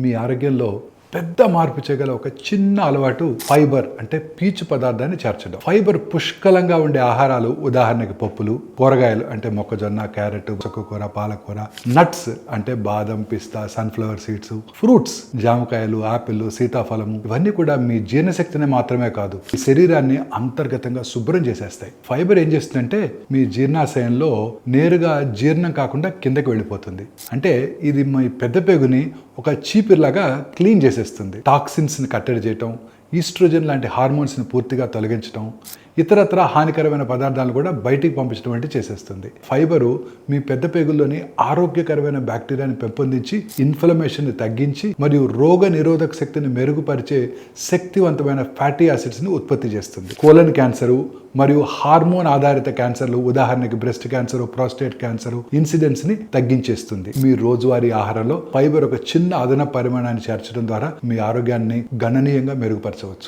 మీ ఆరోగ్యంలో పెద్ద మార్పు చేయగల ఒక చిన్న అలవాటు ఫైబర్ అంటే పీచు పదార్థాన్ని చేర్చడం. ఫైబర్ పుష్కలంగా ఉండే ఆహారాలు, ఉదాహరణకి పప్పులు, కూరగాయలు అంటే మొక్కజొన్న, క్యారెట్, చుక్కకూర, పాలకూర, నట్స్ అంటే బాదం, పిస్తా, సన్ఫ్లవర్ సీడ్స్, ఫ్రూట్స్, జామకాయలు, ఆపిల్, సీతాఫలము, ఇవన్నీ కూడా మీ జీర్ణశక్తిని మాత్రమే కాదు, మీ శరీరాన్ని అంతర్గతంగా శుభ్రం చేసేస్తాయి. ఫైబర్ ఏం చేస్తుందంటే మీ జీర్ణాశయంలో నేరుగా జీర్ణం కాకుండా కిందకి వెళ్ళిపోతుంది. అంటే ఇది మీ పెద్ద పేగుని ఒక చీపిరిలాగా క్లీన్ చేసేస్తుంది. టాక్సిన్స్ని కట్టడి చేయటం, ఈస్ట్రోజన్ లాంటి హార్మోన్స్ని పూర్తిగా తొలగించడం, ఇతరత్ర హానికరమైన పదార్థాలను కూడా బయటికి పంపించడం వంటి చేసేస్తుంది. ఫైబరు మీ పెద్ద పేగుల్లోని ఆరోగ్యకరమైన బ్యాక్టీరియాని పెంపొందించి, ఇన్ఫ్లమేషన్ని తగ్గించి మరియు రోగ నిరోధక శక్తిని మెరుగుపరిచే శక్తివంతమైన ఫ్యాటీ యాసిడ్స్ని ఉత్పత్తి చేస్తుంది. కోలన్ క్యాన్సరు మరియు హార్మోన్ ఆధారిత క్యాన్సర్లు, ఉదాహరణకి breast cancer, prostate cancer incidents ని తగ్గించేస్తుంది. మీ రోజువారీ ఆహారంలో ఫైబర్ ఒక చిన్న అదనపు పరిమాణాన్ని చేర్చడం ద్వారా మీ ఆరోగ్యాన్ని గణనీయంగా మెరుగుపరచవచ్చు.